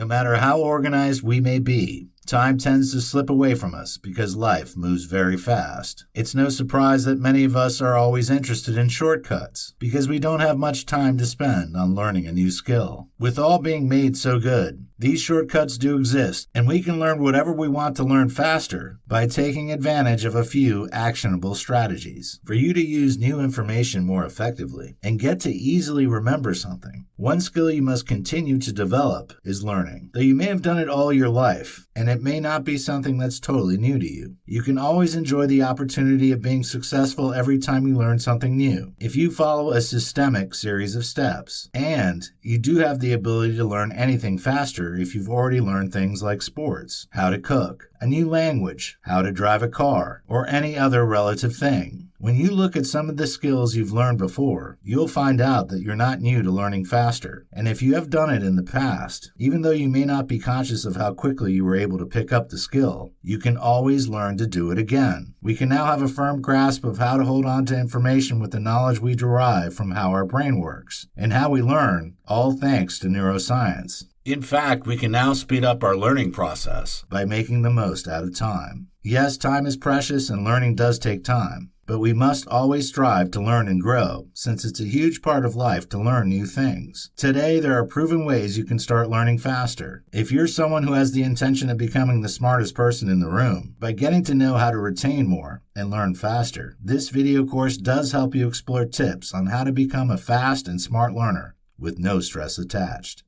No matter how organized we may be, time tends to slip away from us because life moves very fast. It's no surprise that many of us are always interested in shortcuts because we don't have much time to spend on learning a new skill. With all being made so good, these shortcuts do exist, and we can learn whatever we want to learn faster by taking advantage of a few actionable strategies. For you to use new information more effectively and get to easily remember something, one skill you must continue to develop is learning. Though you may have done it all your life, and it may not be something that's totally new to you, you can always enjoy the opportunity of being successful every time you learn something new if you follow a systemic series of steps. And you do have the ability to learn anything faster if you've already learned things like sports, how to cook, a new language, how to drive a car, or any other relative thing. When you look at some of the skills you've learned before, you'll find out that you're not new to learning faster. And if you have done it in the past, even though you may not be conscious of how quickly you were able to pick up the skill, you can always learn to do it again. We can now have a firm grasp of how to hold on to information with the knowledge we derive from how our brain works and how we learn, all thanks to neuroscience. In fact, we can now speed up our learning process by making the most out of time. Yes, time is precious and learning does take time, but we must always strive to learn and grow, since it's a huge part of life to learn new things. Today, there are proven ways you can start learning faster. If you're someone who has the intention of becoming the smartest person in the room, by getting to know how to retain more and learn faster, this video course does help you explore tips on how to become a fast and smart learner with no stress attached.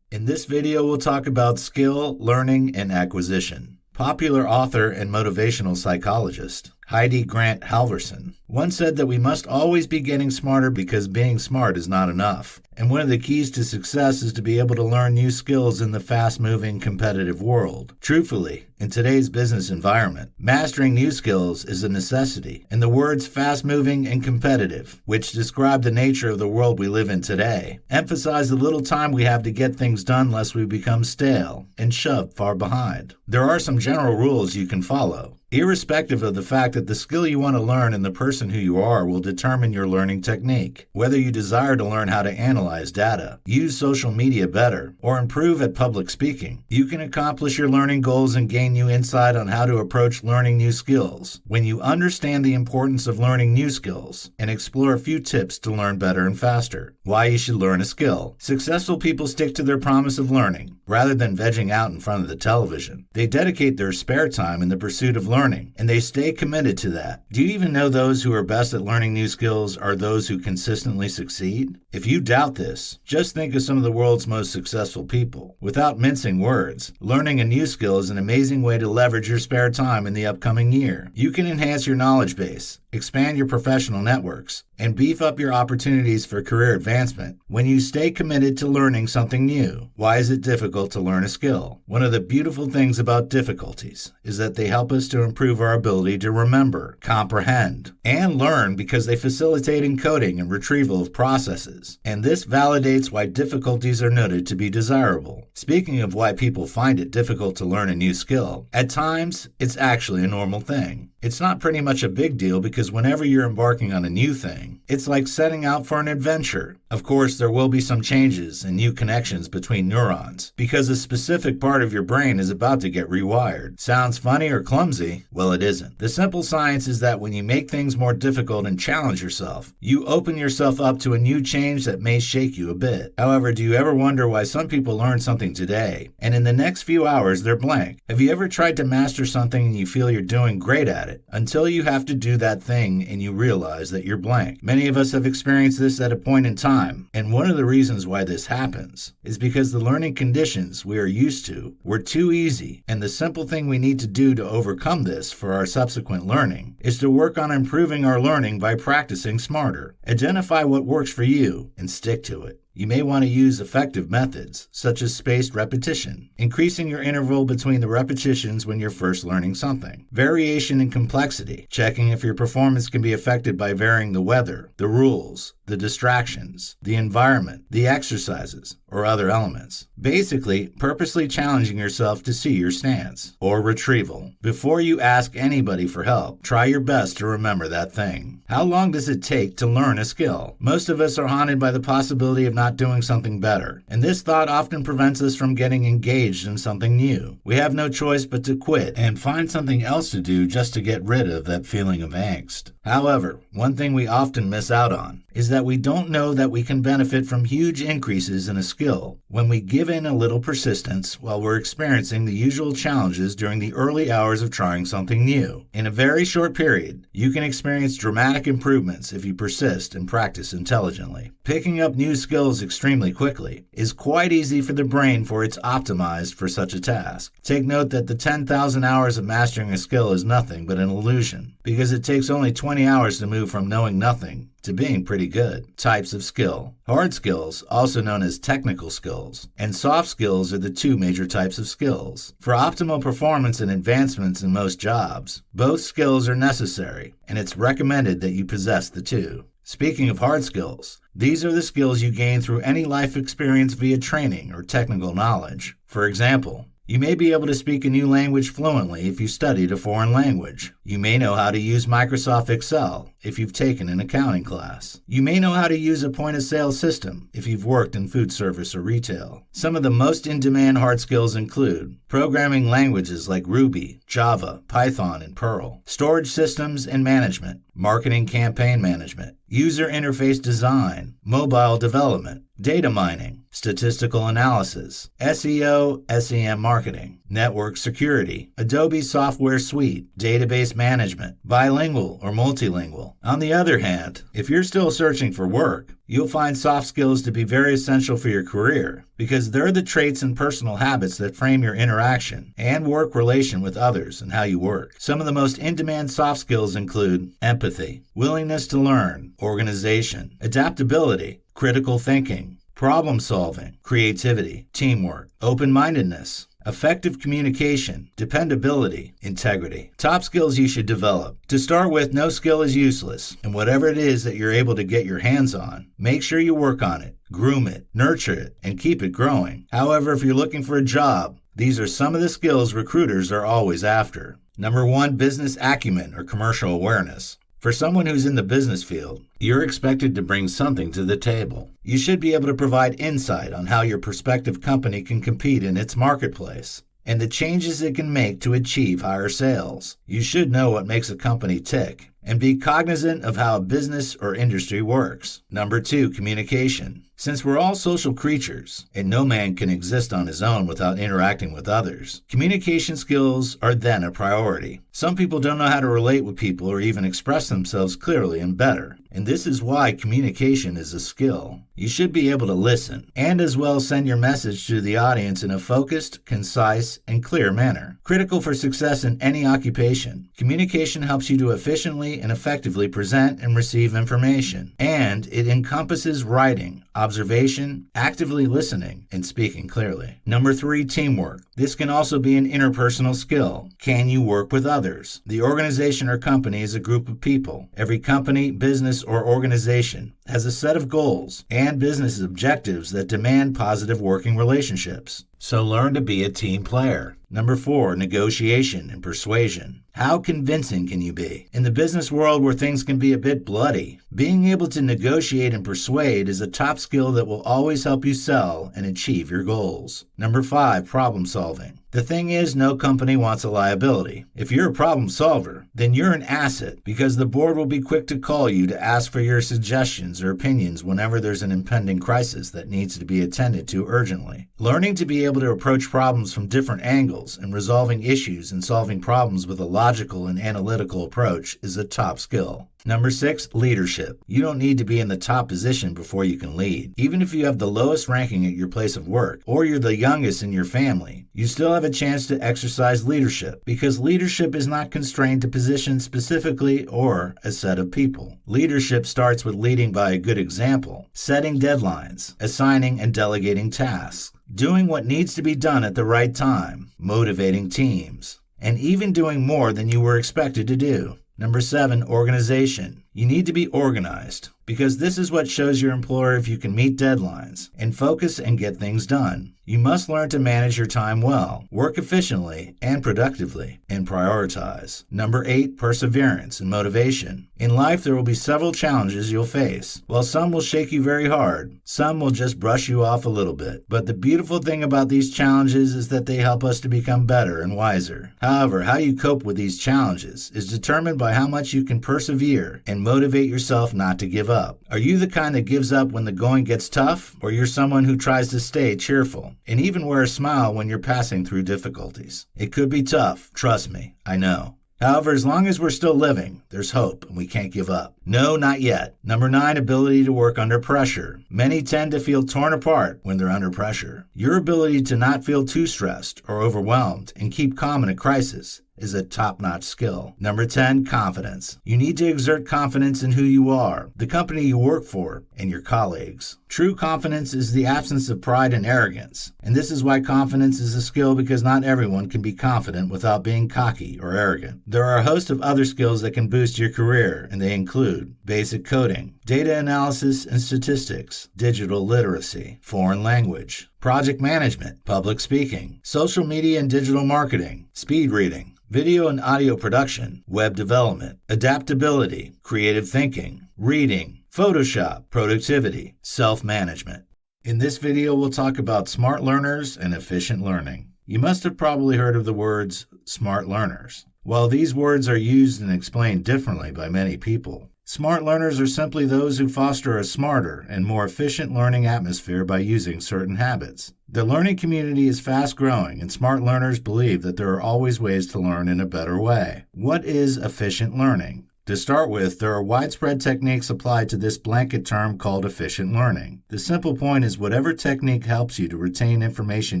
In this video, we'll talk about skill, learning, and acquisition. Popular author and motivational psychologist Heidi Grant Halvorson once said that we must always be getting smarter because being smart is not enough. And one of the keys to success is to be able to learn new skills in the fast-moving, competitive world. Truthfully, in today's business environment, mastering new skills is a necessity. And the words fast-moving and competitive, which describe the nature of the world we live in today, emphasize the little time we have to get things done lest we become stale and shoved far behind. There are some general rules you can follow, irrespective of the fact that the skill you want to learn and the person who you are will determine your learning technique. Whether you desire to learn how to analyze data, use social media better, or improve at public speaking, you can accomplish your learning goals and gain new insight on how to approach learning new skills when you understand the importance of learning new skills and explore a few tips to learn better and faster. Why you should learn a skill. Successful people stick to their promise of learning rather than vegging out in front of the television. They dedicate their spare time in the pursuit of learning, and they stay committed to that. Do you even know those who are best at learning new skills are those who consistently succeed? If you doubt this, just think of some of the world's most successful people. Without mincing words, learning a new skill is an amazing way to leverage your spare time in the upcoming year. You can enhance your knowledge base, expand your professional networks, and beef up your opportunities for career advancement when you stay committed to learning something new. Why is it difficult to learn a skill? One of the beautiful things about difficulties is that they help us to improve our ability to remember, comprehend, and learn because they facilitate encoding and retrieval of processes. And this validates why difficulties are noted to be desirable. Speaking of why people find it difficult to learn a new skill, at times, it's actually a normal thing. It's not pretty much a big deal because whenever you're embarking on a new thing, it's like setting out for an adventure. Of course, there will be some changes and new connections between neurons because a specific part of your brain is about to get rewired. Sounds funny or clumsy? Well, it isn't. The simple science is that when you make things more difficult and challenge yourself, you open yourself up to a new change that may shake you a bit. However, do you ever wonder why some people learn something today and in the next few hours they're blank? Have you ever tried to master something and you feel you're doing great at it until you have to do that thing and you realize that you're blank? Many of us have experienced this at a point in time, and one of the reasons why this happens is because the learning conditions we are used to were too easy, and the simple thing we need to do to overcome this for our subsequent learning is to work on improving our learning by practicing smarter. Identify what works for you and stick to it. You may want to use effective methods, such as spaced repetition, increasing your interval between the repetitions when you're first learning something. Variation in complexity, checking if your performance can be affected by varying the weather, the rules, the distractions, the environment, the exercises, or other elements. Basically, purposely challenging yourself to see your stance, or retrieval. Before you ask anybody for help, try your best to remember that thing. How long does it take to learn a skill? Most of us are haunted by the possibility of not doing something better, and this thought often prevents us from getting engaged in something new. We have no choice but to quit and find something else to do just to get rid of that feeling of angst. However, one thing we often miss out on is that we don't know that we can benefit from huge increases in a skill when we give in a little persistence while we're experiencing the usual challenges during the early hours of trying something new. In a very short period, you can experience dramatic improvements if you persist and practice intelligently. Picking up new skills extremely quickly is quite easy for the brain, for it's optimized for such a task. Take note that the 10,000 hours of mastering a skill is nothing but an illusion, because it takes only 20 hours to move from knowing nothing to being pretty good. Types of skill. Hard skills, also known as technical skills, and soft skills are the two major types of skills. For optimal performance and advancements in most jobs, both skills are necessary, and it's recommended that you possess the two. Speaking of hard skills, these are the skills you gain through any life experience via training or technical knowledge. For example, you may be able to speak a new language fluently if you studied a foreign language. You may know how to use Microsoft Excel if you've taken an accounting class. You may know how to use a point-of-sale system if you've worked in food service or retail. Some of the most in-demand hard skills include programming languages like Ruby, Java, Python, and Perl, storage systems and management, marketing campaign management, user interface design, mobile development, data mining, statistical analysis, SEO, SEM marketing, network security, Adobe software suite, database management, bilingual or multilingual. On the other hand, if you're still searching for work, you'll find soft skills to be very essential for your career, because they're the traits and personal habits that frame your interaction and work relation with others and how you work. Some of the most in-demand soft skills include empathy, willingness to learn, organization, adaptability, critical thinking, problem solving, creativity, teamwork, open-mindedness, effective communication, dependability, integrity. Top skills you should develop. To start with, no skill is useless, and whatever it is that you're able to get your hands on, make sure you work on it, groom it, nurture it, and keep it growing. However, if you're looking for a job, these are some of the skills recruiters are always after. Number 1, business acumen or commercial awareness. For someone who's in the business field, you're expected to bring something to the table. You should be able to provide insight on how your prospective company can compete in its marketplace and the changes it can make to achieve higher sales. You should know what makes a company tick and be cognizant of how a business or industry works. Number 2, communication. Since we're all social creatures, and no man can exist on his own without interacting with others, communication skills are then a priority. Some people don't know how to relate with people or even express themselves clearly and better, and this is why communication is a skill. You should be able to listen, and as well send your message to the audience in a focused, concise, and clear manner. Critical for success in any occupation, communication helps you to efficiently and effectively present and receive information, and it encompasses writing, observation, actively listening, and speaking clearly. Number 3, teamwork. This can also be an interpersonal skill. Can you work with others? The organization or company is a group of people. Every company, business, or organization has a set of goals and business objectives that demand positive working relationships. So learn to be a team player. Number 4, negotiation and persuasion. How convincing can you be? In the business world where things can be a bit bloody, being able to negotiate and persuade is a top skill that will always help you sell and achieve your goals. Number 5, problem solving. The thing is, no company wants a liability. If you're a problem solver, then you're an asset, because the board will be quick to call you to ask for your suggestions or opinions whenever there's an impending crisis that needs to be attended to urgently. Learning to be able to approach problems from different angles and resolving issues and solving problems with a logical and analytical approach is a top skill. Number 6, leadership. You don't need to be in the top position before you can lead. Even if you have the lowest ranking at your place of work, or you're the youngest in your family, you still have a chance to exercise leadership, because leadership is not constrained to positions specifically or a set of people. Leadership starts with leading by a good example, setting deadlines, assigning and delegating tasks, doing what needs to be done at the right time, motivating teams, and even doing more than you were expected to do. Number 7, organization. You need to be organized, because this is what shows your employer if you can meet deadlines and focus and get things done. You must learn to manage your time well, work efficiently and productively, and prioritize. Number 8, perseverance and motivation. In life, there will be several challenges you'll face. While some will shake you very hard, some will just brush you off a little bit. But the beautiful thing about these challenges is that they help us to become better and wiser. However, how you cope with these challenges is determined by how much you can persevere and motivate yourself not to give up. Are you the kind that gives up when the going gets tough, or you're someone who tries to stay cheerful and even wear a smile when you're passing through difficulties? It could be tough, trust me, I know. However, as long as we're still living, there's hope and we can't give up. No, not yet. Number 9, ability to work under pressure. Many tend to feel torn apart when they're under pressure. Your ability to not feel too stressed or overwhelmed and keep calm in a crisis is a top-notch skill. Number 10, confidence. You need to exert confidence in who you are, the company you work for, and your colleagues. True confidence is the absence of pride and arrogance, and this is why confidence is a skill, because not everyone can be confident without being cocky or arrogant. There are a host of other skills that can boost your career, and they include basic coding, data analysis and statistics, digital literacy, foreign language, project management, public speaking, social media and digital marketing, speed reading, video and audio production, web development, adaptability, creative thinking, reading, Photoshop, productivity, self-management. In this video, we'll talk about smart learners and efficient learning. You must have probably heard of the words smart learners. While these words are used and explained differently by many people, smart learners are simply those who foster a smarter and more efficient learning atmosphere by using certain habits. The learning community is fast-growing, and smart learners believe that there are always ways to learn in a better way. What is efficient learning? To start with, there are widespread techniques applied to this blanket term called efficient learning. The simple point is whatever technique helps you to retain information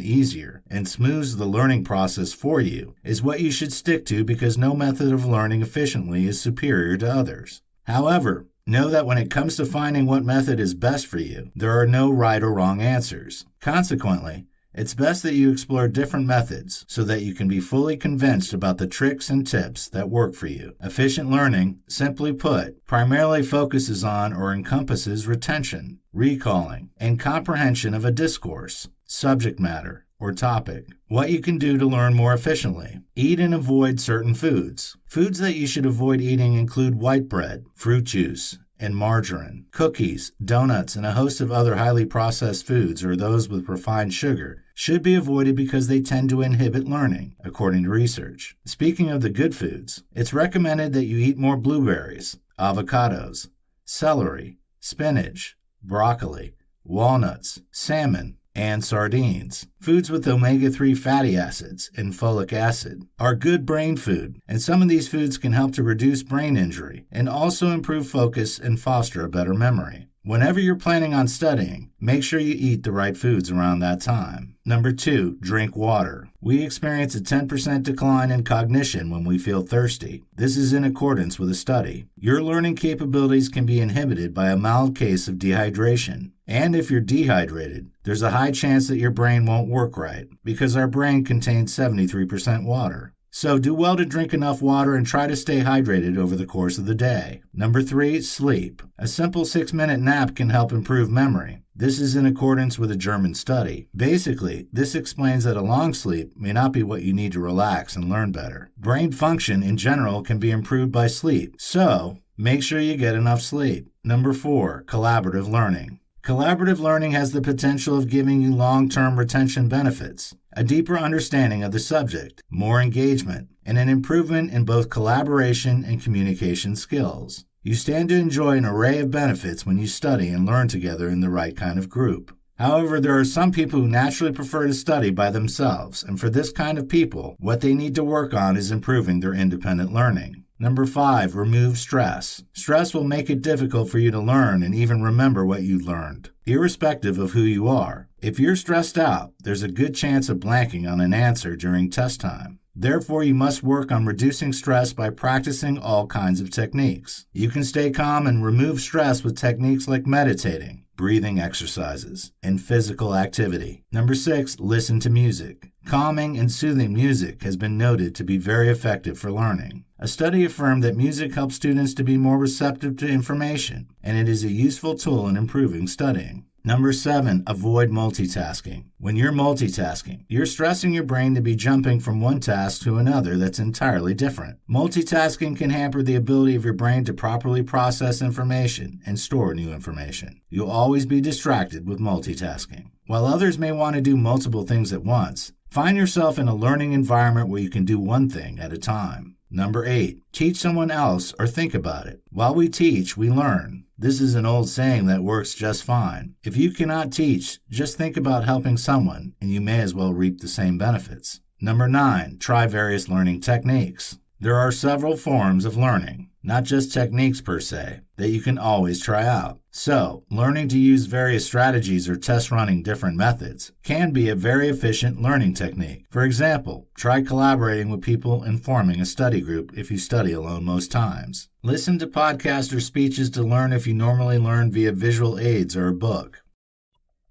easier and smooths the learning process for you is what you should stick to, because no method of learning efficiently is superior to others. However, know that when it comes to finding what method is best for you, there are no right or wrong answers. Consequently, it's best that you explore different methods so that you can be fully convinced about the tricks and tips that work for you. Efficient learning, simply put, primarily focuses on or encompasses retention, recalling, and comprehension of a discourse, subject matter, or topic. What you can do to learn more efficiently. Eat and avoid certain foods. Foods that you should avoid eating include white bread, fruit juice, and margarine. Cookies, donuts, and a host of other highly processed foods, or those with refined sugar, should be avoided because they tend to inhibit learning, according to research. Speaking of the good foods, it's recommended that you eat more blueberries, avocados, celery, spinach, broccoli, walnuts, salmon, and sardines. Foods with omega-3 fatty acids and folic acid are good brain food, and some of these foods can help to reduce brain injury and also improve focus and foster a better memory. Whenever you're planning on studying, make sure you eat the right foods around that time. Number 2, drink water. We experience a 10% decline in cognition when we feel thirsty. This is in accordance with a study. Your learning capabilities can be inhibited by a mild case of dehydration. And if you're dehydrated, there's a high chance that your brain won't work right, because our brain contains 73% water. So do well to drink enough water and try to stay hydrated over the course of the day. Number 3, sleep. A simple 6-minute nap can help improve memory. This is in accordance with a German study. Basically, this explains that a long sleep may not be what you need to relax and learn better. Brain function in general can be improved by sleep, so make sure you get enough sleep. Number 4, collaborative learning. Collaborative learning has the potential of giving you long-term retention benefits, a deeper understanding of the subject, more engagement, and an improvement in both collaboration and communication skills. You stand to enjoy an array of benefits when you study and learn together in the right kind of group. However, there are some people who naturally prefer to study by themselves, and for this kind of people, what they need to work on is improving their independent learning. Number 5, remove stress. Stress will make it difficult for you to learn and even remember what you learned, irrespective of who you are. If you're stressed out, there's a good chance of blanking on an answer during test time. Therefore, you must work on reducing stress by practicing all kinds of techniques. You can stay calm and remove stress with techniques like meditating, breathing exercises, and physical activity. Number 6, listen to music. Calming and soothing music has been noted to be very effective for learning. A study affirmed that music helps students to be more receptive to information, and it is a useful tool in improving studying. Number 7, avoid multitasking. When you're multitasking, you're stressing your brain to be jumping from one task to another that's entirely different. Multitasking can hamper the ability of your brain to properly process information and store new information. You'll always be distracted with multitasking. While others may want to do multiple things at once, find yourself in a learning environment where you can do one thing at a time. Number 8, teach someone else or think about it. While we teach, we learn. This is an old saying that works just fine. If you cannot teach, just think about helping someone, and you may as well reap the same benefits. Number 9, try various learning techniques. There are several forms of learning, not just techniques per se, that you can always try out. So, learning to use various strategies or test running different methods can be a very efficient learning technique. For example, try collaborating with people and forming a study group if you study alone most times. Listen to podcasts or speeches to learn if you normally learn via visual aids or a book.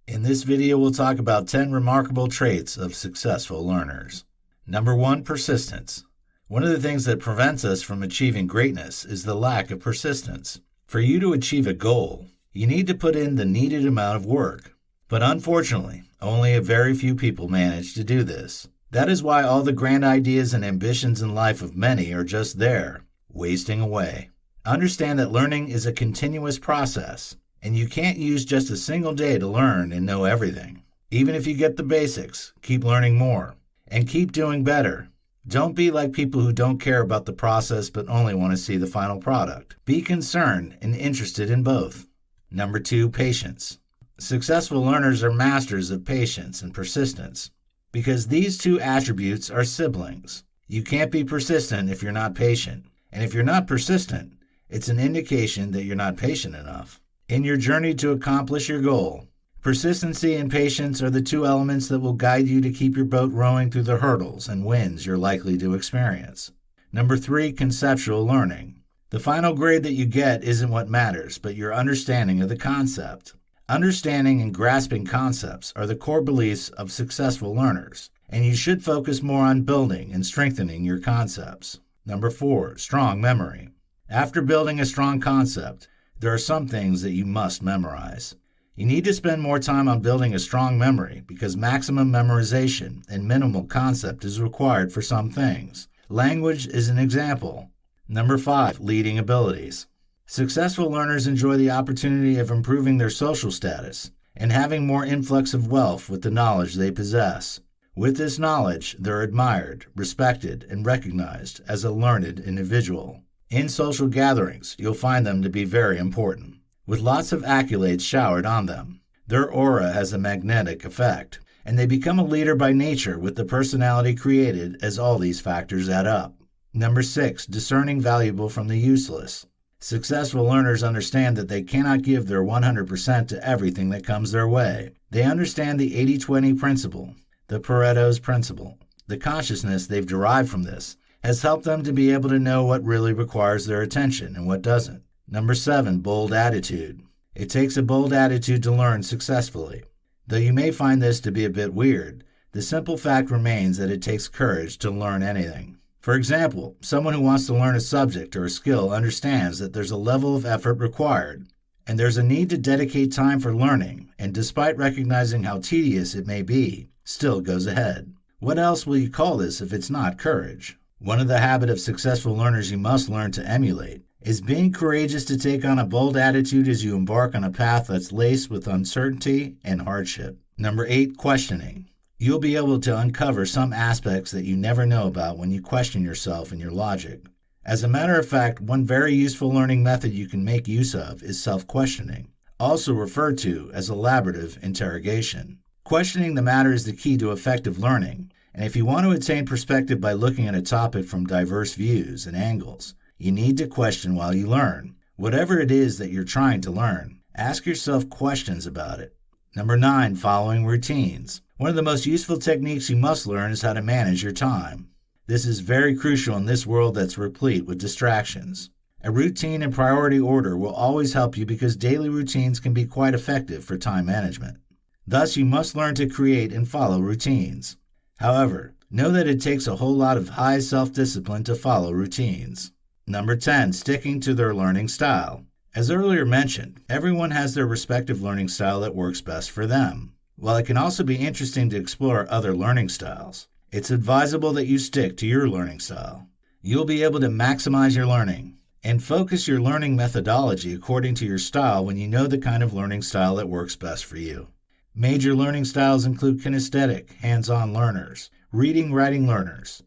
In this video, we'll talk about 10 remarkable traits of successful learners. Number 1, persistence. One of the things that prevents us from achieving greatness is the lack of persistence. For you to achieve a goal, you need to put in the needed amount of work. But unfortunately, only a very few people manage to do this. That is why all the grand ideas and ambitions in life of many are just there, wasting away. Understand that learning is a continuous process, and you can't use just a single day to learn and know everything. Even if you get the basics, keep learning more, and keep doing better. Don't be like people who don't care about the process but only want to see the final product. Be concerned and interested in both. Number 2, patience. Successful learners are masters of patience and persistence because these two attributes are siblings. You can't be persistent if you're not patient, and if you're not persistent, it's an indication that you're not patient enough. In your journey to accomplish your goal, persistency and patience are the two elements that will guide you to keep your boat rowing through the hurdles and winds you're likely to experience. Number 3, conceptual learning. The final grade that you get isn't what matters, but your understanding of the concept. Understanding and grasping concepts are the core beliefs of successful learners, and you should focus more on building and strengthening your concepts. Number 4, strong memory. After building a strong concept, there are some things that you must memorize. You need to spend more time on building a strong memory because maximum memorization and minimal concept is required for some things. Language is an example. Number 5, leading abilities. Successful learners enjoy the opportunity of improving their social status and having more influx of wealth with the knowledge they possess. With this knowledge, they're admired, respected, and recognized as a learned individual. In social gatherings, you'll find them to be very important, with lots of accolades showered on them. Their aura has a magnetic effect, and they become a leader by nature with the personality created as all these factors add up. Number 6, discerning valuable from the useless. Successful learners understand that they cannot give their 100% to everything that comes their way. They understand the 80-20 principle, the Pareto's principle. The consciousness they've derived from this has helped them to be able to know what really requires their attention and what doesn't. Number 7, bold attitude. It takes a bold attitude to learn successfully. Though you may find this to be a bit weird, the simple fact remains that it takes courage to learn anything. For example, someone who wants to learn a subject or a skill understands that there's a level of effort required, and there's a need to dedicate time for learning, and despite recognizing how tedious it may be, still goes ahead. What else will you call this if it's not courage? One of the habits of successful learners you must learn to emulate is being courageous to take on a bold attitude as you embark on a path that's laced with uncertainty and hardship. Number 8, questioning. You'll be able to uncover some aspects that you never know about when you question yourself and your logic. As a matter of fact, one very useful learning method you can make use of is self-questioning, also referred to as elaborative interrogation. Questioning the matter is the key to effective learning, and if you want to attain perspective by looking at a topic from diverse views and angles, you need to question while you learn. Whatever it is that you're trying to learn, ask yourself questions about it. Number 9, following routines. One of the most useful techniques you must learn is how to manage your time. This is very crucial in this world that's replete with distractions. A routine and priority order will always help you because daily routines can be quite effective for time management. Thus, you must learn to create and follow routines. However, know that it takes a whole lot of high self-discipline to follow routines. Number 10, sticking to their learning style. As earlier mentioned, everyone has their respective learning style that works best for them. While it can also be interesting to explore other learning styles, it's advisable that you stick to your learning style. You'll be able to maximize your learning and focus your learning methodology according to your style when you know the kind of learning style that works best for you. Major learning styles include kinesthetic, hands-on learners, reading-writing learners,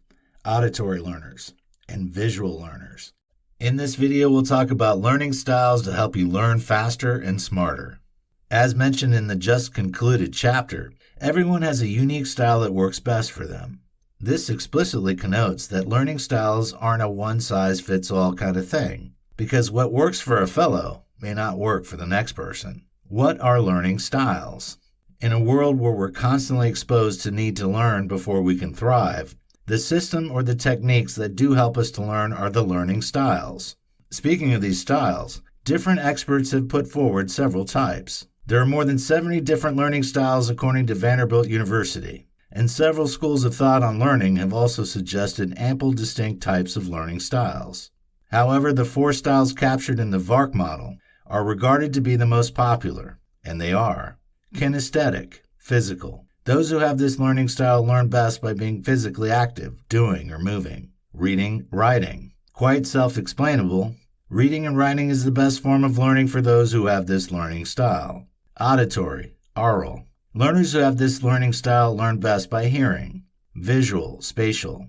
auditory learners, and visual learners. In this video, we'll talk about learning styles to help you learn faster and smarter. As mentioned in the just concluded chapter, everyone has a unique style that works best for them. This explicitly connotes that learning styles aren't a one-size-fits-all kind of thing, because what works for a fellow may not work for the next person. What are learning styles? In a world where we're constantly exposed to need to learn before we can thrive, the system or the techniques that do help us to learn are the learning styles. Speaking of these styles, different experts have put forward several types. There are more than 70 different learning styles according to Vanderbilt University, and several schools of thought on learning have also suggested ample distinct types of learning styles. However, the 4 styles captured in the VARK model are regarded to be the most popular, and they are kinesthetic, physical. Those who have this learning style learn best by being physically active, doing or moving. Reading, writing. Quite self-explainable. Reading and writing is the best form of learning for those who have this learning style. Auditory, oral. Learners who have this learning style learn best by hearing. Visual, spatial.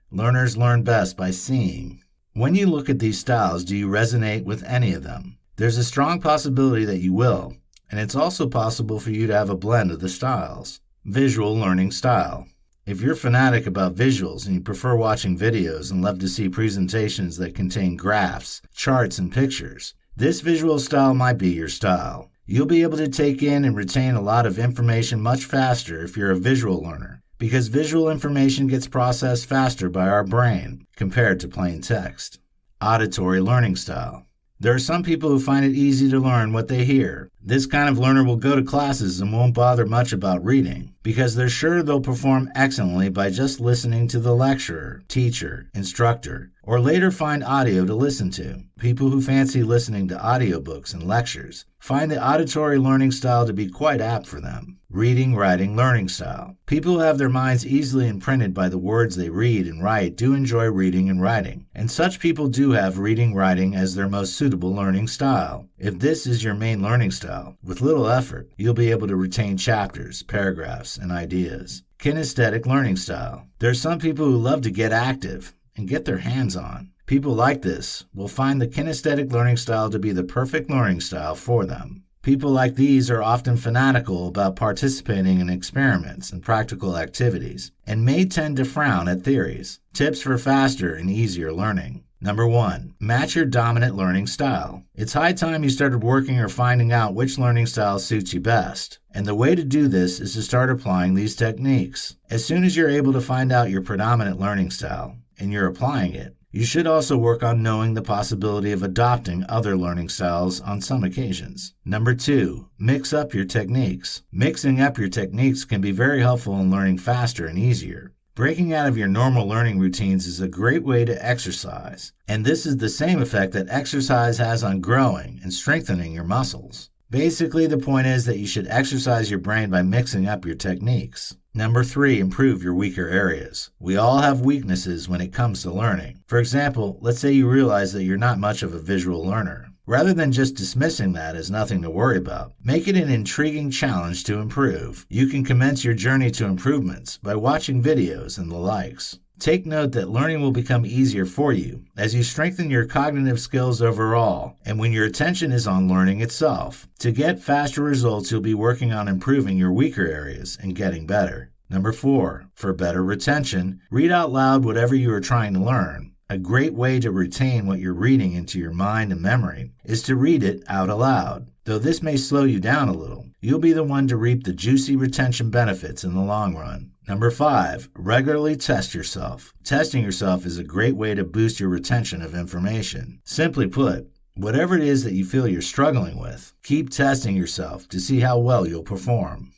Learners learn best by seeing. When you look at these styles, do you resonate with any of them? There's a strong possibility that you will, and it's also possible for you to have a blend of the styles. Visual learning style. If you're fanatic about visuals and you prefer watching videos and love to see presentations that contain graphs, charts, and pictures, this visual style might be your style. You'll be able to take in and retain a lot of information much faster if you're a visual learner, because visual information gets processed faster by our brain compared to plain text. Auditory learning style. There are some people who find it easy to learn what they hear. This kind of learner will go to classes and won't bother much about reading, because they're sure they'll perform excellently by just listening to the lecturer, teacher, instructor, or later find audio to listen to. People who fancy listening to audiobooks and lectures find the auditory learning style to be quite apt for them. Reading, writing, learning style. People who have their minds easily imprinted by the words they read and write do enjoy reading and writing, and such people do have reading, writing as their most suitable learning style. If this is your main learning style, with little effort, you'll be able to retain chapters, paragraphs, and ideas. Kinesthetic learning style. There are some people who love to get active and get their hands on. People like this will find the kinesthetic learning style to be the perfect learning style for them. People like these are often fanatical about participating in experiments and practical activities, and may tend to frown at theories. Tips for faster and easier learning. Number 1. Match your dominant learning style. It's high time you started working or finding out which learning style suits you best. And the way to do this is to start applying these techniques. As soon as you're able to find out your predominant learning style, and you're applying it, you should also work on knowing the possibility of adopting other learning styles on some occasions. Number 2, mix up your techniques. Mixing up your techniques can be very helpful in learning faster and easier. Breaking out of your normal learning routines is a great way to exercise, and this is the same effect that exercise has on growing and strengthening your muscles. Basically, the point is that you should exercise your brain by mixing up your techniques. Number 3, improve your weaker areas. We all have weaknesses when it comes to learning. For example, let's say you realize that you're not much of a visual learner. Rather than just dismissing that as nothing to worry about, make it an intriguing challenge to improve. You can commence your journey to improvements by watching videos and the likes. Take note that learning will become easier for you as you strengthen your cognitive skills overall and when your attention is on learning itself. To get faster results, you'll be working on improving your weaker areas and getting better. Number 4, for better retention, read out loud whatever you are trying to learn. A great way to retain what you're reading into your mind and memory is to read it out aloud. Though this may slow you down a little, you'll be the one to reap the juicy retention benefits in the long run. Number 5, regularly test yourself. Testing yourself is a great way to boost your retention of information. Simply put, whatever it is that you feel you're struggling with, keep testing yourself to see how well you'll perform.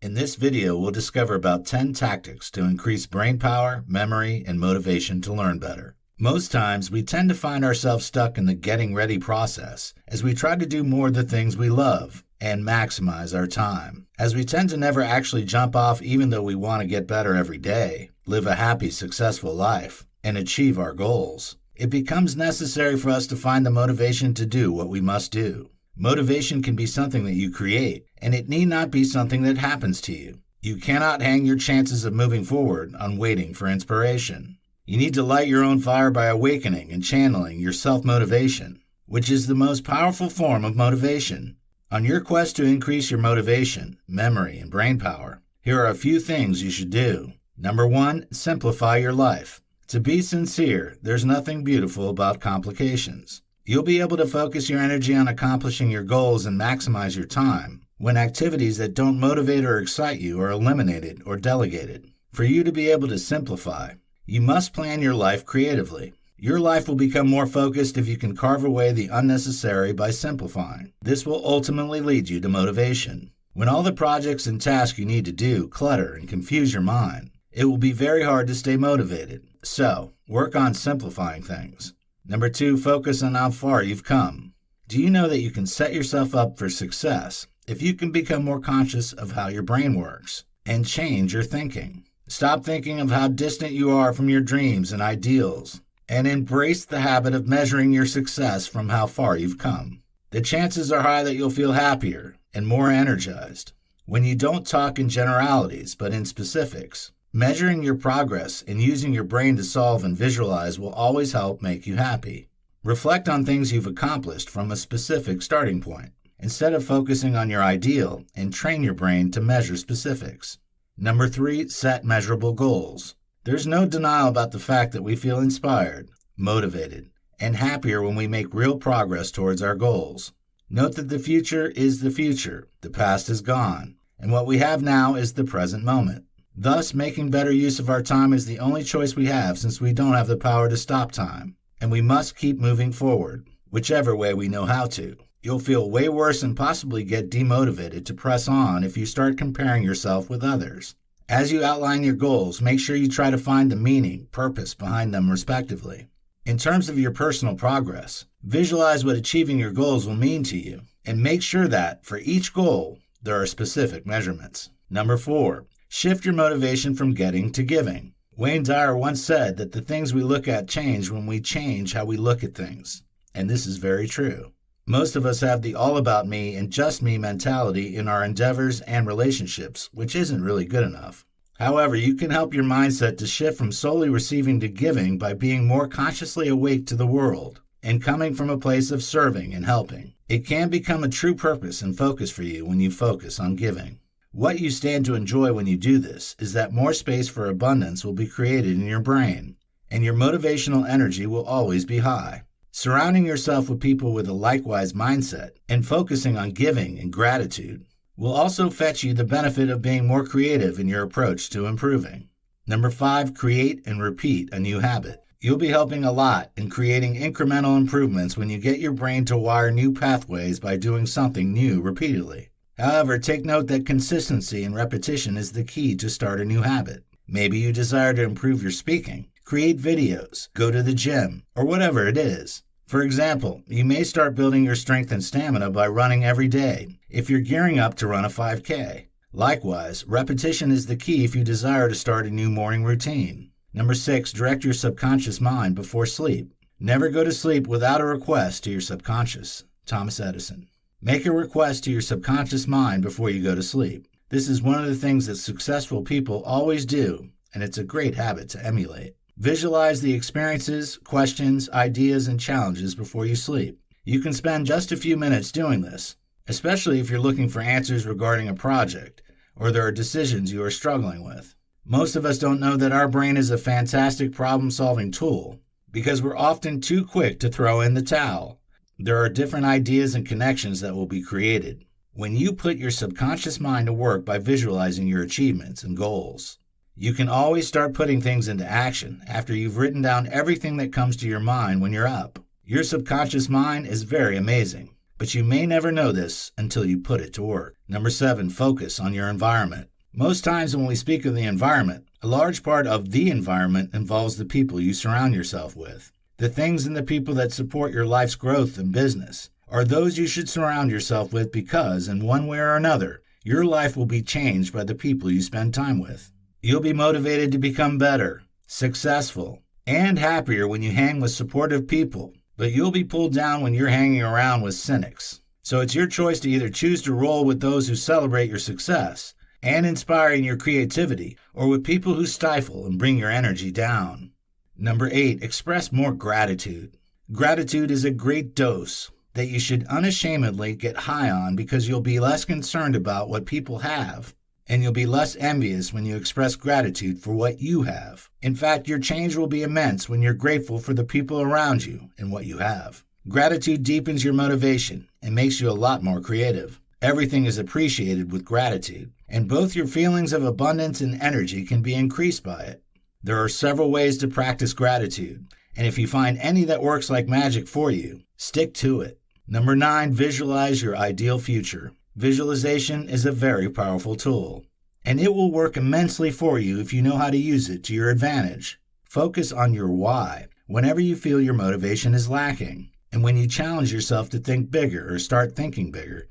In this video, we'll discover about 10 tactics to increase brain power, memory, and motivation to learn better. Most times, we tend to find ourselves stuck in the getting ready process as we try to do more of the things we love and maximize our time. As we tend to never actually jump off even though we want to get better every day, live a happy, successful life, and achieve our goals, it becomes necessary for us to find the motivation to do what we must do. Motivation can be something that you create, and it need not be something that happens to you. You cannot hang your chances of moving forward on waiting for inspiration. You need to light your own fire by awakening and channeling your self-motivation, which is the most powerful form of motivation. On your quest to increase your motivation, memory, and brain power, here are a few things you should do. Number 1, simplify your life. To be sincere, there's nothing beautiful about complications. You'll be able to focus your energy on accomplishing your goals and maximize your time when activities that don't motivate or excite you are eliminated or delegated. For you to be able to simplify, you must plan your life creatively. Your life will become more focused if you can carve away the unnecessary by simplifying. This will ultimately lead you to motivation. When all the projects and tasks you need to do clutter and confuse your mind, it will be very hard to stay motivated. So, work on simplifying things. Number 2, focus on how far you've come. Do you know that you can set yourself up for success if you can become more conscious of how your brain works and change your thinking? Stop thinking of how distant you are from your dreams and ideals and embrace the habit of measuring your success from how far you've come. The chances are high that you'll feel happier and more energized when you don't talk in generalities but in specifics. Measuring your progress and using your brain to solve and visualize will always help make you happy. Reflect on things you've accomplished from a specific starting point, instead of focusing on your ideal, and train your brain to measure specifics. Number 3, set measurable goals. There's no denial about the fact that we feel inspired, motivated, and happier when we make real progress towards our goals. Note that the future is the future, the past is gone, and what we have now is the present moment. Thus, making better use of our time is the only choice we have since we don't have the power to stop time, and we must keep moving forward, whichever way we know how to. You'll feel way worse and possibly get demotivated to press on if you start comparing yourself with others. As you outline your goals, make sure you try to find the meaning, purpose behind them respectively. In terms of your personal progress, visualize what achieving your goals will mean to you, and make sure that, for each goal, there are specific measurements. Number 4, shift your motivation from getting to giving. Wayne Dyer once said that the things we look at change when we change how we look at things, and this is very true. Most of us have the all about me and just me mentality in our endeavors and relationships, which isn't really good enough. However, you can help your mindset to shift from solely receiving to giving by being more consciously awake to the world and coming from a place of serving and helping. It can become a true purpose and focus for you when you focus on giving. What you stand to enjoy when you do this is that more space for abundance will be created in your brain, and your motivational energy will always be high. Surrounding yourself with people with a likewise mindset and focusing on giving and gratitude will also fetch you the benefit of being more creative in your approach to improving. Number 5, create and repeat a new habit. You'll be helping a lot in creating incremental improvements when you get your brain to wire new pathways by doing something new repeatedly. However, take note that consistency and repetition is the key to start a new habit. Maybe you desire to improve your speaking, create videos, go to the gym, or whatever it is. For example, you may start building your strength and stamina by running every day if you're gearing up to run a 5K. Likewise, repetition is the key if you desire to start a new morning routine. Number 6, direct your subconscious mind before sleep. Never go to sleep without a request to your subconscious. Thomas Edison. Make a request to your subconscious mind before you go to sleep. This is one of the things that successful people always do, and it's a great habit to emulate. Visualize the experiences, questions, ideas, and challenges before you sleep. You can spend just a few minutes doing this, especially if you're looking for answers regarding a project or there are decisions you are struggling with. Most of us don't know that our brain is a fantastic problem-solving tool because we're often too quick to throw in the towel. There are different ideas and connections that will be created when you put your subconscious mind to work by visualizing your achievements and goals. You can always start putting things into action after you've written down everything that comes to your mind when you're up. Your subconscious mind is very amazing, but you may never know this until you put it to work. Number 7, focus on your environment. Most times when we speak of the environment, a large part of the environment involves the people you surround yourself with. The things and the people that support your life's growth and business are those you should surround yourself with because, in one way or another, your life will be changed by the people you spend time with. You'll be motivated to become better, successful, and happier when you hang with supportive people, but you'll be pulled down when you're hanging around with cynics. So it's your choice to either choose to roll with those who celebrate your success and inspiring your creativity, or with people who stifle and bring your energy down. Number 8, express more gratitude. Gratitude is a great dose that you should unashamedly get high on because you'll be less concerned about what people have, and you'll be less envious when you express gratitude for what you have. In fact, your change will be immense when you're grateful for the people around you and what you have. Gratitude deepens your motivation and makes you a lot more creative. Everything is appreciated with gratitude, and both your feelings of abundance and energy can be increased by it. There are several ways to practice gratitude, and if you find any that works like magic for you, stick to it. Number 9, visualize your ideal future. Visualization is a very powerful tool, and it will work immensely for you if you know how to use it to your advantage. Focus on your why whenever you feel your motivation is lacking, and when you challenge yourself to think bigger or start thinking bigger,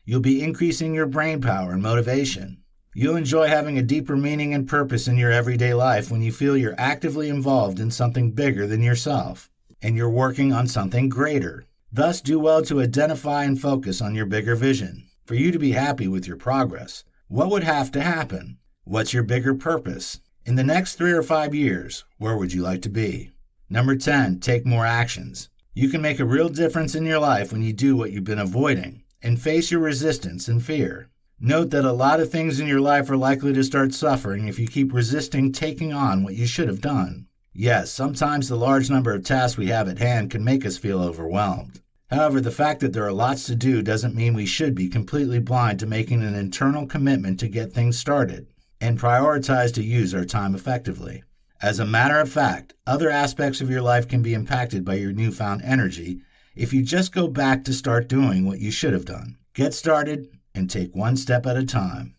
you'll be increasing your brain power and motivation. You'll enjoy having a deeper meaning and purpose in your everyday life when you feel you're actively involved in something bigger than yourself, and you're working on something greater. Thus, do well to identify and focus on your bigger vision. For you to be happy with your progress, what would have to happen? What's your bigger purpose? In the next 3 or 5 years, where would you like to be? Number 10, take more actions. You can make a real difference in your life when you do what you've been avoiding and face your resistance and fear. Note that a lot of things in your life are likely to start suffering if you keep resisting taking on what you should have done. Yes, sometimes the large number of tasks we have at hand can make us feel overwhelmed. However, the fact that there are lots to do doesn't mean we should be completely blind to making an internal commitment to get things started and prioritize to use our time effectively. As a matter of fact, other aspects of your life can be impacted by your newfound energy if you just go back to start doing what you should have done. Get started and take one step at a time.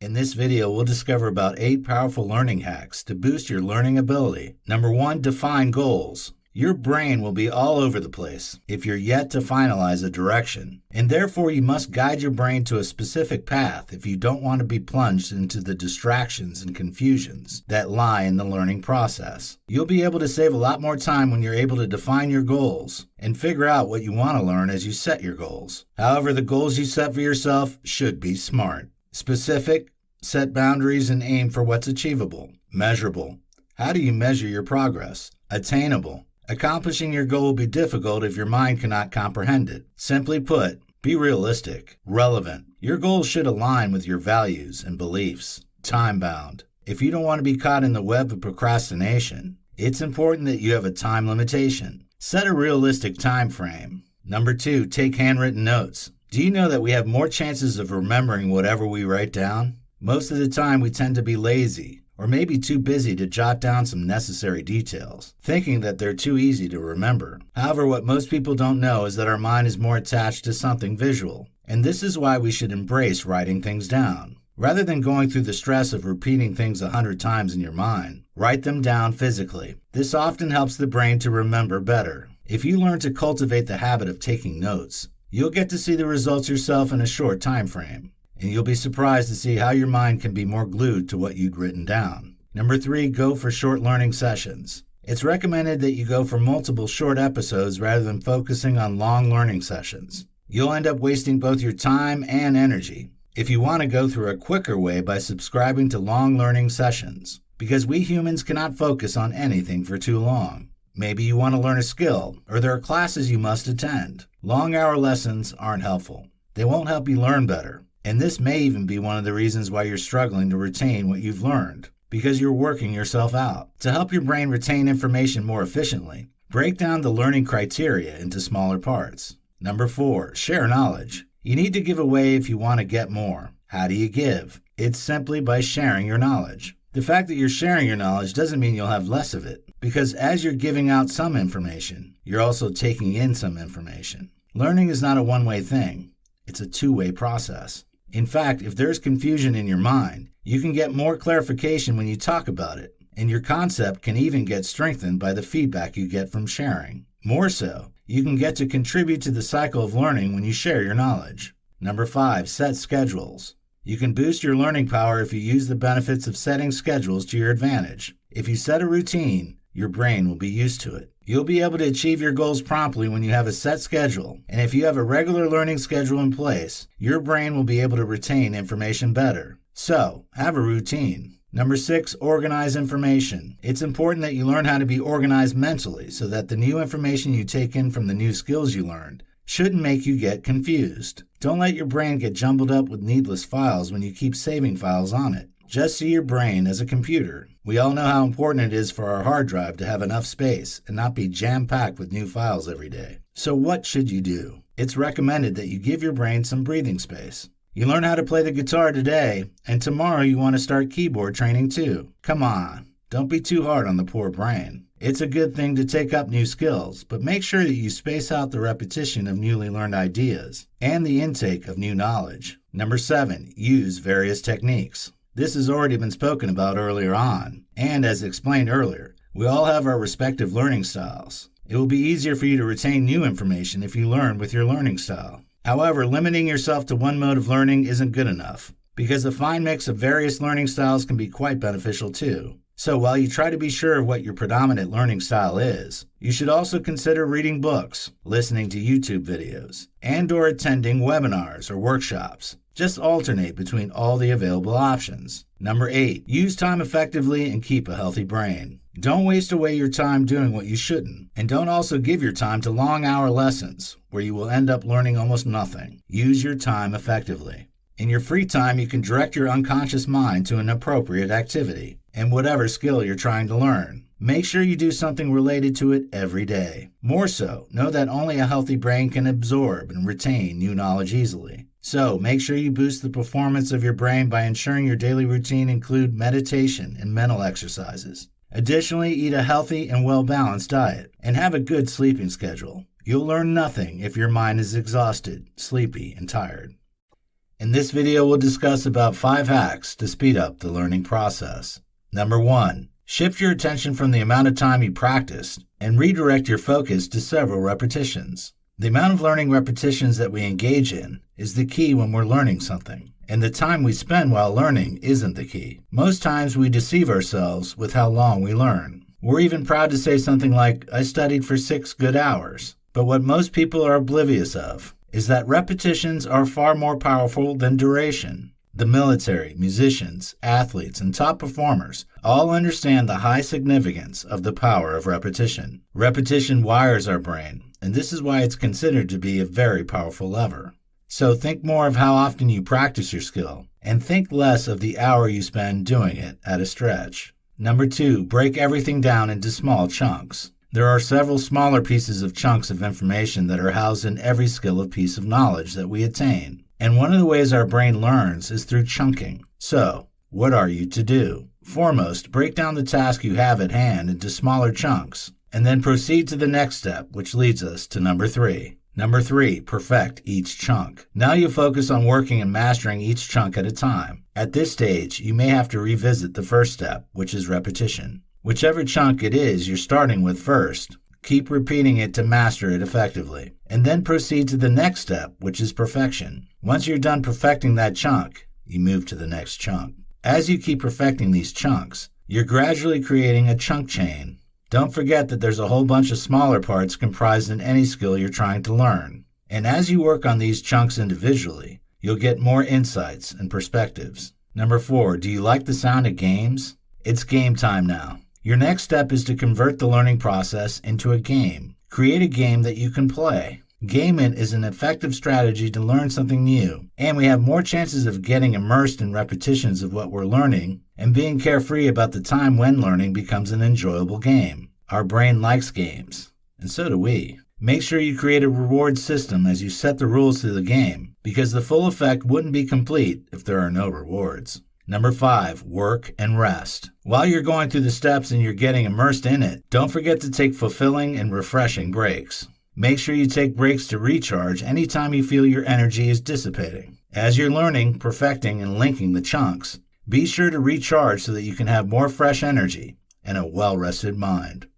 In this video, we'll discover about 8 powerful learning hacks to boost your learning ability. Number 1, define goals. Your brain will be all over the place if you're yet to finalize a direction, and therefore you must guide your brain to a specific path if you don't want to be plunged into the distractions and confusions that lie in the learning process. You'll be able to save a lot more time when you're able to define your goals and figure out what you want to learn as you set your goals. However, the goals you set for yourself should be smart, specific, set boundaries, and aim for what's achievable, measurable. How do you measure your progress? Attainable. Accomplishing your goal will be difficult if your mind cannot comprehend it. Simply put, be realistic, relevant. Your goals should align with your values and beliefs. Time-bound. If you don't want to be caught in the web of procrastination, it's important that you have a time limitation. Set a realistic time frame. Number 2, take handwritten notes. Do you know that we have more chances of remembering whatever we write down? Most of the time we tend to be lazy, or maybe too busy to jot down some necessary details, thinking that they're too easy to remember. However, what most people don't know is that our mind is more attached to something visual, and this is why we should embrace writing things down. Rather than going through the stress of repeating things 100 times in your mind, write them down physically. This often helps the brain to remember better. If you learn to cultivate the habit of taking notes, you'll get to see the results yourself in a short time frame, and you'll be surprised to see how your mind can be more glued to what you'd written down. Number 3, go for short learning sessions. It's recommended that you go for multiple short episodes rather than focusing on long learning sessions. You'll end up wasting both your time and energy if you want to go through a quicker way by subscribing to long learning sessions, because we humans cannot focus on anything for too long. Maybe you want to learn a skill, or there are classes you must attend. Long-hour lessons aren't helpful. They won't help you learn better. And this may even be one of the reasons why you're struggling to retain what you've learned, because you're working yourself out. To help your brain retain information more efficiently, break down the learning criteria into smaller parts. Number 4, share knowledge. You need to give away if you want to get more. How do you give? It's simply by sharing your knowledge. The fact that you're sharing your knowledge doesn't mean you'll have less of it, because as you're giving out some information, you're also taking in some information. Learning is not a one-way thing. It's a two-way process. In fact, if there's confusion in your mind, you can get more clarification when you talk about it, and your concept can even get strengthened by the feedback you get from sharing. More so, you can get to contribute to the cycle of learning when you share your knowledge. Number 5, set schedules. You can boost your learning power if you use the benefits of setting schedules to your advantage. If you set a routine, your brain will be used to it. You'll be able to achieve your goals promptly when you have a set schedule, and if you have a regular learning schedule in place, your brain will be able to retain information better. So, have a routine. Number 6, organize information. It's important that you learn how to be organized mentally so that the new information you take in from the new skills you learned shouldn't make you get confused. Don't let your brain get jumbled up with needless files when you keep saving files on it. Just see your brain as a computer. We all know how important it is for our hard drive to have enough space and not be jam-packed with new files every day. So what should you do? It's recommended that you give your brain some breathing space. You learn how to play the guitar today, and tomorrow you want to start keyboard training too. Come on, don't be too hard on the poor brain. It's a good thing to take up new skills, but make sure that you space out the repetition of newly learned ideas and the intake of new knowledge. Number 7, use various techniques. This has already been spoken about earlier on, and as explained earlier, we all have our respective learning styles. It will be easier for you to retain new information if you learn with your learning style. However, limiting yourself to one mode of learning isn't good enough, because a fine mix of various learning styles can be quite beneficial too. So while you try to be sure of what your predominant learning style is, you should also consider reading books, listening to YouTube videos, and/or attending webinars or workshops. Just alternate between all the available options. Number 8, use time effectively and keep a healthy brain. Don't waste away your time doing what you shouldn't, and don't also give your time to long-hour lessons where you will end up learning almost nothing. Use your time effectively. In your free time, you can direct your unconscious mind to an appropriate activity and whatever skill you're trying to learn. Make sure you do something related to it every day. More so, know that only a healthy brain can absorb and retain new knowledge easily. So, make sure you boost the performance of your brain by ensuring your daily routine include meditation and mental exercises. Additionally, eat a healthy and well-balanced diet and have a good sleeping schedule. You'll learn nothing if your mind is exhausted, sleepy, and tired. In this video, we'll discuss about 5 hacks to speed up the learning process. Number 1, shift your attention from the amount of time you practiced and redirect your focus to several repetitions. The amount of learning repetitions that we engage in is the key when we're learning something, and the time we spend while learning isn't the key. Most times we deceive ourselves with how long we learn. We're even proud to say something like, "I studied for 6 good hours." But what most people are oblivious of is that repetitions are far more powerful than duration. The military, musicians, athletes, and top performers all understand the high significance of the power of repetition. Repetition wires our brain, and this is why it's considered to be a very powerful lever. So think more of how often you practice your skill, and think less of the hour you spend doing it at a stretch. Number 2, break everything down into small chunks. There are several smaller pieces of chunks of information that are housed in every skill or piece of knowledge that we attain. And one of the ways our brain learns is through chunking. So, what are you to do? Foremost, break down the task you have at hand into smaller chunks, and then proceed to the next step, which leads us to number 3. Number 3, perfect each chunk. Now you focus on working and mastering each chunk at a time. At this stage, you may have to revisit the first step, which is repetition. Whichever chunk it is you're starting with first, keep repeating it to master it effectively, and then proceed to the next step, which is perfection. Once you're done perfecting that chunk, you move to the next chunk. As you keep perfecting these chunks, you're gradually creating a chunk chain. Don't forget that there's a whole bunch of smaller parts comprised in any skill you're trying to learn. And as you work on these chunks individually, you'll get more insights and perspectives. Number 4, do you like the sound of games? It's game time now. Your next step is to convert the learning process into a game. Create a game that you can play. Gaming is an effective strategy to learn something new, and we have more chances of getting immersed in repetitions of what we're learning and being carefree about the time when learning becomes an enjoyable game. Our brain likes games, and so do we. Make sure you create a reward system as you set the rules to the game, because the full effect wouldn't be complete if there are no rewards. Number 5, work and rest. While you're going through the steps and you're getting immersed in it, don't forget to take fulfilling and refreshing breaks. Make sure you take breaks to recharge anytime you feel your energy is dissipating. As you're learning, perfecting, and linking the chunks, be sure to recharge so that you can have more fresh energy and a well-rested mind.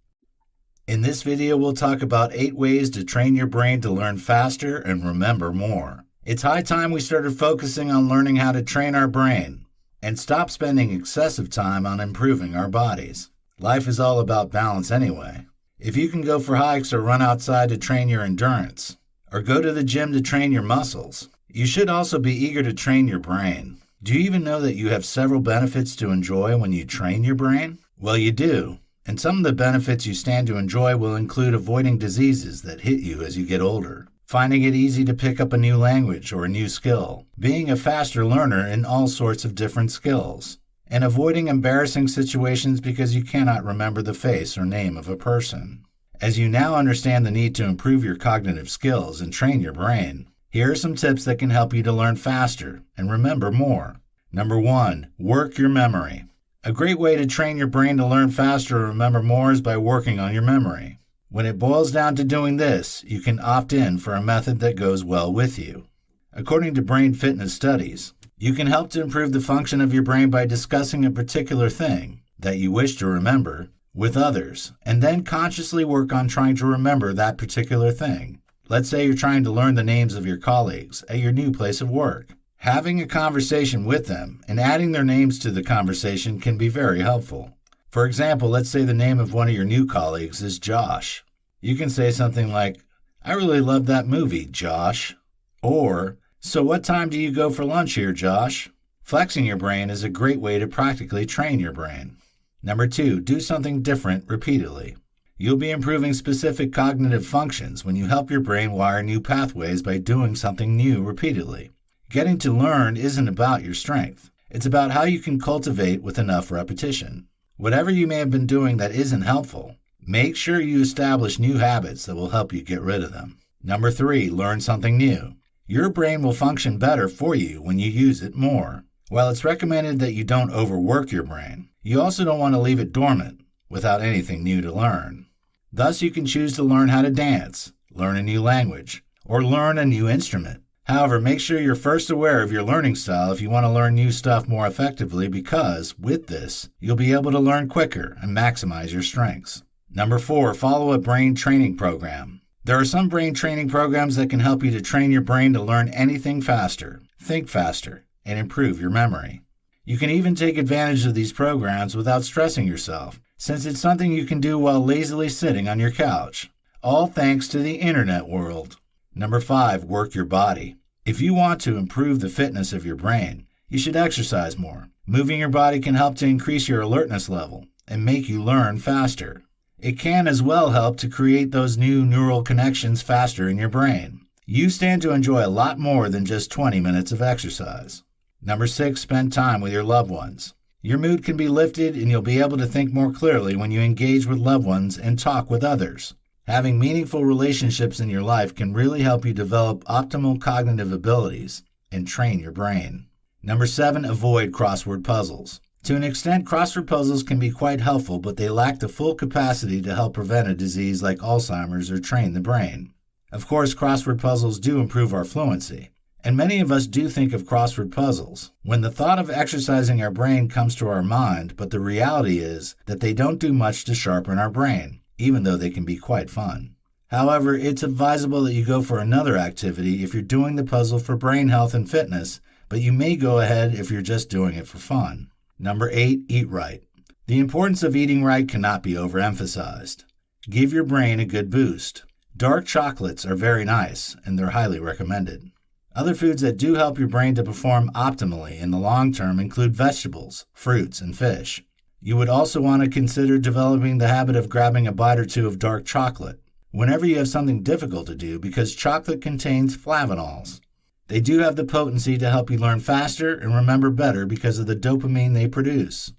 In this video, we'll talk about 8 ways to train your brain to learn faster and remember more. It's high time we started focusing on learning how to train our brain and stop spending excessive time on improving our bodies. Life is all about balance anyway. If you can go for hikes or run outside to train your endurance, or go to the gym to train your muscles, you should also be eager to train your brain. Do you even know that you have several benefits to enjoy when you train your brain? Well, you do. And some of the benefits you stand to enjoy will include avoiding diseases that hit you as you get older, finding it easy to pick up a new language or a new skill, being a faster learner in all sorts of different skills, and avoiding embarrassing situations because you cannot remember the face or name of a person. As you now understand the need to improve your cognitive skills and train your brain, here are some tips that can help you to learn faster and remember more. Number 1, work your memory. A great way to train your brain to learn faster and remember more is by working on your memory. When it boils down to doing this, you can opt in for a method that goes well with you. According to brain fitness studies, you can help to improve the function of your brain by discussing a particular thing that you wish to remember with others, and then consciously work on trying to remember that particular thing. Let's say you're trying to learn the names of your colleagues at your new place of work. Having a conversation with them and adding their names to the conversation can be very helpful. For example, let's say the name of one of your new colleagues is Josh. You can say something like, "I really love that movie, Josh." Or, "So what time do you go for lunch here, Josh?" Flexing your brain is a great way to practically train your brain. Number 2, do something different repeatedly. You'll be improving specific cognitive functions when you help your brain wire new pathways by doing something new repeatedly. Getting to learn isn't about your strength. It's about how you can cultivate with enough repetition. Whatever you may have been doing that isn't helpful, make sure you establish new habits that will help you get rid of them. Number 3, learn something new. Your brain will function better for you when you use it more. While it's recommended that you don't overwork your brain, you also don't want to leave it dormant without anything new to learn. Thus, you can choose to learn how to dance, learn a new language, or learn a new instrument. However, make sure you're first aware of your learning style if you want to learn new stuff more effectively, because with this, you'll be able to learn quicker and maximize your strengths. Number 4, follow a brain training program. There are some brain training programs that can help you to train your brain to learn anything faster, think faster, and improve your memory. You can even take advantage of these programs without stressing yourself, since it's something you can do while lazily sitting on your couch, all thanks to the internet world. Number 5, work your body. If you want to improve the fitness of your brain, you should exercise more. Moving your body can help to increase your alertness level and make you learn faster. It can as well help to create those new neural connections faster in your brain. You stand to enjoy a lot more than just 20 minutes of exercise. Number 6, spend time with your loved ones. Your mood can be lifted and you'll be able to think more clearly when you engage with loved ones and talk with others. Having meaningful relationships in your life can really help you develop optimal cognitive abilities and train your brain. Number 7, avoid crossword puzzles. To an extent, crossword puzzles can be quite helpful, but they lack the full capacity to help prevent a disease like Alzheimer's or train the brain. Of course, crossword puzzles do improve our fluency, and many of us do think of crossword puzzles when the thought of exercising our brain comes to our mind, but the reality is that they don't do much to sharpen our brain, even though they can be quite fun. However, it's advisable that you go for another activity if you're doing the puzzle for brain health and fitness, but you may go ahead if you're just doing it for fun. Number 8, eat right. The importance of eating right cannot be overemphasized. Give your brain a good boost. Dark chocolates are very nice, and they're highly recommended. Other foods that do help your brain to perform optimally in the long term include vegetables, fruits, and fish. You would also want to consider developing the habit of grabbing a bite or two of dark chocolate whenever you have something difficult to do, because chocolate contains flavanols. They do have the potency to help you learn faster and remember better because of the dopamine they produce.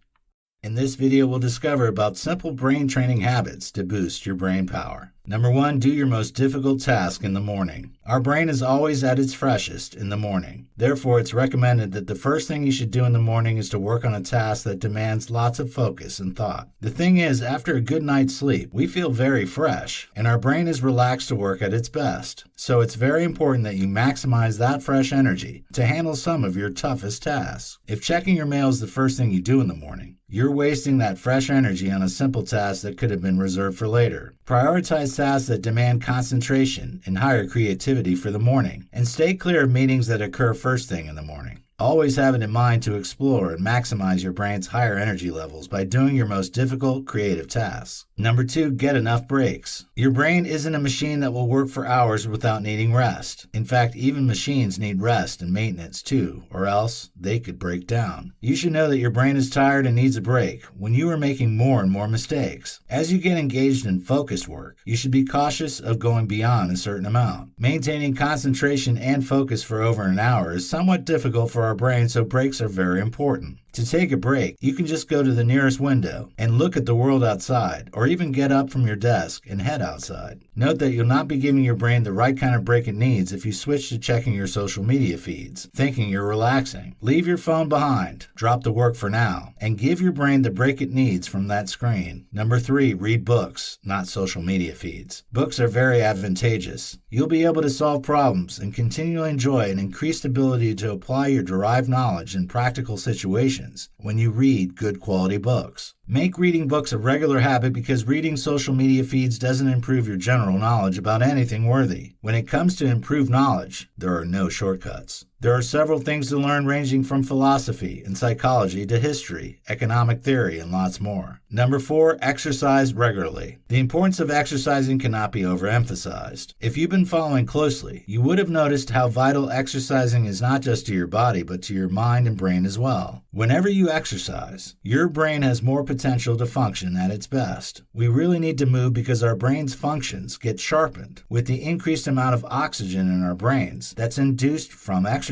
In this video, we'll discover about simple brain training habits to boost your brain power. Number 1, do your most difficult task in the morning. Our brain is always at its freshest in the morning. Therefore, it's recommended that the first thing you should do in the morning is to work on a task that demands lots of focus and thought. The thing is, after a good night's sleep, we feel very fresh, and our brain is relaxed to work at its best. So it's very important that you maximize that fresh energy to handle some of your toughest tasks. If checking your mail is the first thing you do in the morning, you're wasting that fresh energy on a simple task that could have been reserved for later. Prioritize tasks that demand concentration and higher creativity for the morning, and stay clear of meetings that occur first thing in the morning. Always have it in mind to explore and maximize your brain's higher energy levels by doing your most difficult creative tasks. Number 2, get enough breaks. Your brain isn't a machine that will work for hours without needing rest. In fact, even machines need rest and maintenance too, or else they could break down. You should know that your brain is tired and needs a break when you are making more and more mistakes. As you get engaged in focused work, you should be cautious of going beyond a certain amount. Maintaining concentration and focus for over an hour is somewhat difficult for our brain, so breaks are very important. To take a break, you can just go to the nearest window and look at the world outside, or even get up from your desk and head outside. Note that you'll not be giving your brain the right kind of break it needs if you switch to checking your social media feeds, thinking you're relaxing. Leave your phone behind, drop the work for now, and give your brain the break it needs from that screen. Number 3, read books, not social media feeds. Books are very advantageous. You'll be able to solve problems and continually enjoy an increased ability to apply your derived knowledge in practical situations when you read good quality books. Make reading books a regular habit because reading social media feeds doesn't improve your general knowledge about anything worthy. When it comes to improved knowledge, there are no shortcuts. There are several things to learn ranging from philosophy and psychology to history, economic theory, and lots more. Number 4, exercise regularly. The importance of exercising cannot be overemphasized. If you've been following closely, you would have noticed how vital exercising is not just to your body, but to your mind and brain as well. Whenever you exercise, your brain has more potential to function at its best. We really need to move because our brain's functions get sharpened with the increased amount of oxygen in our brains that's induced from exercise.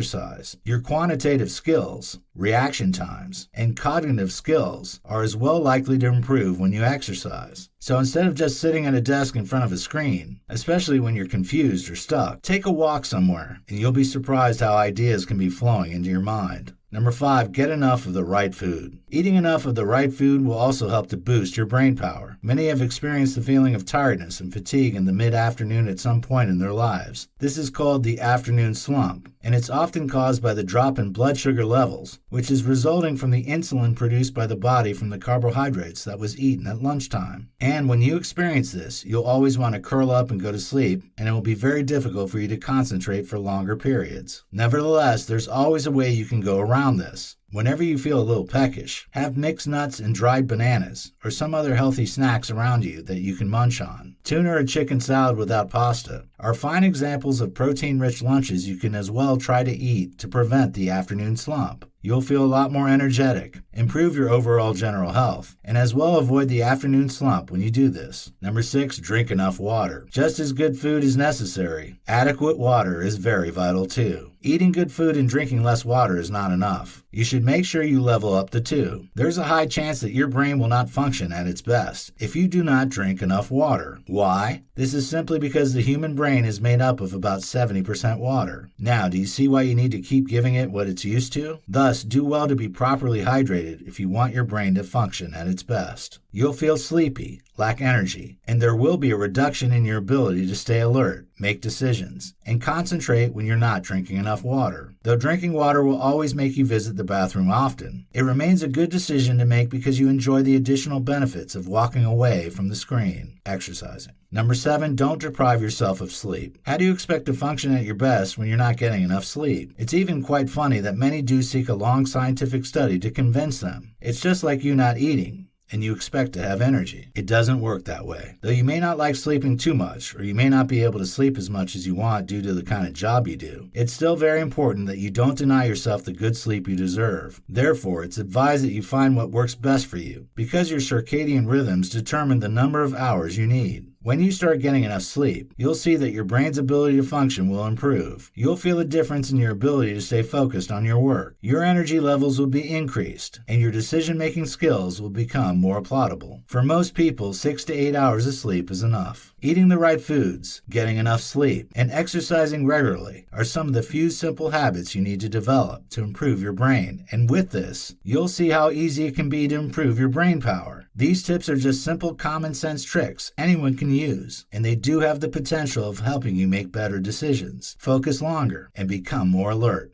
Your quantitative skills, reaction times, and cognitive skills are as well likely to improve when you exercise. So instead of just sitting at a desk in front of a screen, especially when you're confused or stuck, take a walk somewhere and you'll be surprised how ideas can be flowing into your mind. Number 5, get enough of the right food. Eating enough of the right food will also help to boost your brain power. Many have experienced the feeling of tiredness and fatigue in the mid-afternoon at some point in their lives. This is called the afternoon slump, and it's often caused by the drop in blood sugar levels, which is resulting from the insulin produced by the body from the carbohydrates that was eaten at lunchtime. And when you experience this, you'll always want to curl up and go to sleep, and it will be very difficult for you to concentrate for longer periods. Nevertheless, there's always a way you can go around this. Whenever you feel a little peckish, have mixed nuts and dried bananas or some other healthy snacks around you that you can munch on. Tuna or chicken salad without pasta are fine examples of protein-rich lunches you can as well try to eat to prevent the afternoon slump. You'll feel a lot more energetic, improve your overall general health, and as well avoid the afternoon slump when you do this. Number 6, drink enough water. Just as good food is necessary, adequate water is very vital too. Eating good food and drinking less water is not enough. You should make sure you level up the two. There's a high chance that your brain will not function at its best if you do not drink enough water. Why? This is simply because the human brain is made up of about 70% water. Now, do you see why you need to keep giving it what it's used to? Thus, do well to be properly hydrated if you want your brain to function at its best. You'll feel sleepy, lack energy, and there will be a reduction in your ability to stay alert, make decisions, and concentrate when you're not drinking enough water. Though drinking water will always make you visit the bathroom often, it remains a good decision to make because you enjoy the additional benefits of walking away from the screen, exercising. Number 7, don't deprive yourself of sleep. How do you expect to function at your best when you're not getting enough sleep? It's even quite funny that many do seek a long scientific study to convince them. It's just like you not eating, and you expect to have energy. It doesn't work that way. Though you may not like sleeping too much, or you may not be able to sleep as much as you want due to the kind of job you do, it's still very important that you don't deny yourself the good sleep you deserve. Therefore, it's advised that you find what works best for you, because your circadian rhythms determine the number of hours you need. When you start getting enough sleep, you'll see that your brain's ability to function will improve. You'll feel a difference in your ability to stay focused on your work. Your energy levels will be increased, and your decision-making skills will become more applaudable. For most people, 6 to 8 hours of sleep is enough. Eating the right foods, getting enough sleep, and exercising regularly are some of the few simple habits you need to develop to improve your brain. And with this, you'll see how easy it can be to improve your brain power. These tips are just simple common sense tricks anyone can use, and they do have the potential of helping you make better decisions, focus longer, and become more alert.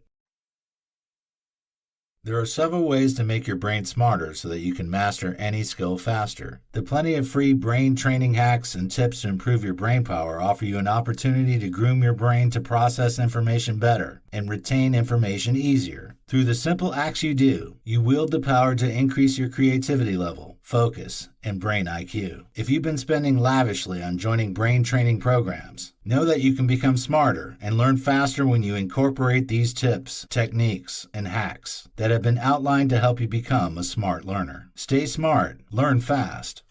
There are several ways to make your brain smarter so that you can master any skill faster. The plenty of free brain training hacks and tips to improve your brain power offer you an opportunity to groom your brain to process information better and retain information easier. Through the simple acts you do, you wield the power to increase your creativity level, focus, and brain IQ. If you've been spending lavishly on joining brain training programs, know that you can become smarter and learn faster when you incorporate these tips, techniques, and hacks that have been outlined to help you become a smart learner. Stay smart, learn fast.